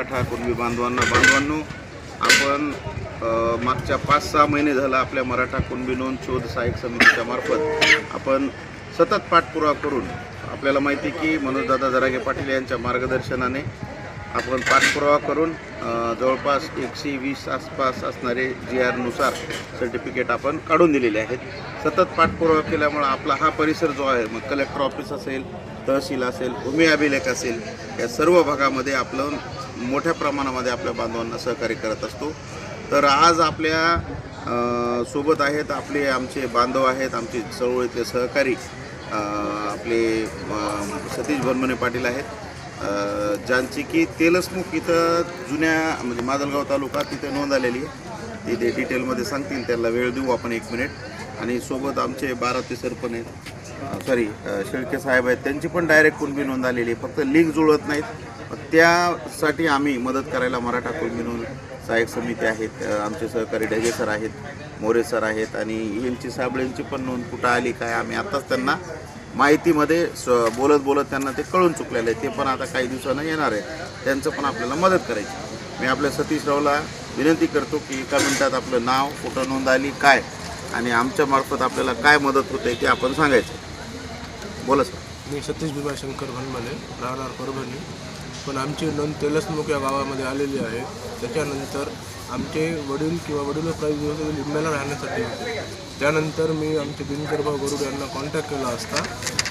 मराठा कुणबी बांधवांनो, आपण मागच्या 5-6 महिने झाला आपल्या मराठा कुणबी नोंद शोध सहाय्यक समितीच्या मार्फत आपण सतत पाठपुरावा करून आपल्याला माहिती की मनोजदादा जरांगे पाटील यांच्या मार्गदर्शनाने आपण पाठपुरावा करून जवळपास 120 आसपास असणारे GR नुसार सर्टिफिकेट आपण काढून दिलेले आहेत. सतत पाठपुरावा केल्यामुळे आपला हा परिसर जो आहे, मग कलेक्टर ऑफिस असेल, तहसील असेल, भूमी अभिलेख असेल, या सर्व भागामध्ये आपलं मोठ्या प्रमाणामध्ये आपल्या बांधवांना सहकार्य करत असतो. तर आज आपल्या सोबत आहेत आमचे बांधव आहेत, आमचे चळवळीतले सहकारी आपले सतीश भरमने पाटील आहेत, ज्यांची की तेलसमुख इथं जुन्या म्हणजे माजलगाव तालुका तिथे नोंद आलेली आहे. ते डिटेलमध्ये सांगतील, त्याला वेळ देऊ आपण 1 मिनिट. आणि सोबत आमचे 12 सरपंच आहेत, शेळके साहेब आहेत, त्यांची पण डायरेक्ट कुणबी नोंद आलेली आहे, फक्त लिंक जुळत नाहीत. त्यासाठी आम्ही मदत करायला मराठा कुणबी नोंद सहाय्यक समिती आहेत, आमचे सहकारी ढगे सर आहेत, मोरे सर आहेत, आणि यांची साबळेंची पण नोंद कुठं आली काय आम्ही आत्ताच त्यांना माहितीमध्ये बोलत त्यांना ते कळून चुकलेलं आहे. ते पण आता काही दिवसांना येणार आहे, त्यांचं पण आपल्याला मदत करायची. मी आपल्या सतीशरावला विनंती करतो की 1 मिनिटात आपलं नाव, कुठं नोंद आली काय, आणि आमच्या मार्फत आपल्याला काय मदत होते ते आपण सांगायचं. बोला सर. मी सतीश भीमाशंकर भनमले, राहणार परभणी. पण आमची नोंद तेलसमुख या गावामध्ये आलेली आहे. त्याच्यानंतर आमचे वडील किंवा वडिलोपार्जित दिवस लिंब्याला राहण्यासाठी होते. त्यानंतर मी आमचे दिनकर भाऊ गरुड यांना कॉन्टॅक्ट केला असता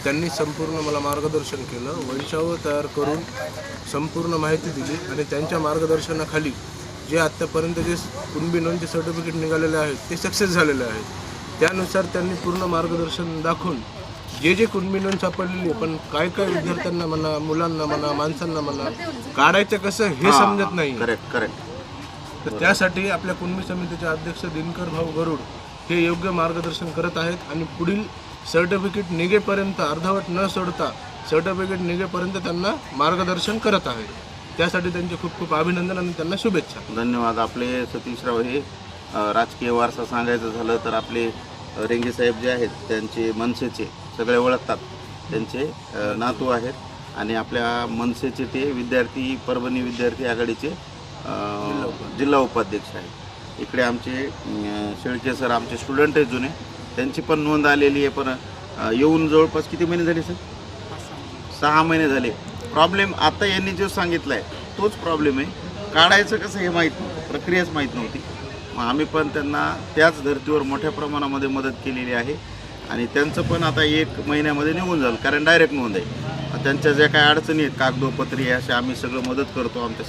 त्यांनी संपूर्ण मला मार्गदर्शन केलं, वंशावळ तयार करून संपूर्ण माहिती दिली, आणि त्यांच्या मार्गदर्शनाखाली जे आत्तापर्यंत जे कुणबी नोंदचे सर्टिफिकेट निघालेले आहेत ते सक्सेस झालेले आहेत. त्यानुसार त्यांनी पूर्ण मार्गदर्शन दाखवून जे कुणबी नोंद सापडलेली आहे, पण काय विद्यार्थ्यांना म्हणा, मुलांना म्हणा, माणसांना म्हणा, काढायचं कसं हे समजत नाही. करेक्ट. तर त्यासाठी आपल्या कुणबी समितीचे अध्यक्ष दिनकर भाऊ गरुड हे योग्य मार्गदर्शन करत आहेत, आणि पुढील सर्टिफिकेट निघेपर्यंत अर्धवट न सोडता सर्टिफिकेट निघेपर्यंत त्यांना मार्गदर्शन करत आहेत. त्यासाठी त्यांचे खूप खूप अभिनंदन आणि त्यांना शुभेच्छा. धन्यवाद. आपले सतीशराव हे राजकीय वारसा सांगायचं झालं तर आपले रेंगे साहेब जे आहेत त्यांचे मनसेचे सगळे ओळखतात, त्यांचे नातू आहेत, आणि आपल्या मनसेचे ते विद्यार्थी, परभणी विद्यार्थी आघाडीचे जिल्हा उपाध्यक्ष आहेत. इकडे आमचे शेळके सर आमचे स्टुडंट आहेत जुने, त्यांची पण नोंद आलेली आहे. पण येऊन जवळपास किती महिने झाले सर? 6 महिने झाले. प्रॉब्लेम आता यांनी जो सांगितला आहे तोच प्रॉब्लेम आहे. काढायचं कसं हे माहीत नव्हतं, प्रक्रियाच माहीत नव्हती. मग आम्ही पण त्यांना त्याच धर्तीवर मोठ्या प्रमाणामध्ये मदत केलेली आहे, आणि त्यांचं पण आता 1 महिन्यामध्ये निघून जाईल, कारण डायरेक्ट नोंद आहे. त्यांच्या ज्या काही अडचणी आहेत कागदोपत्री अशा आम्ही सगळं मदत करतो आमच्या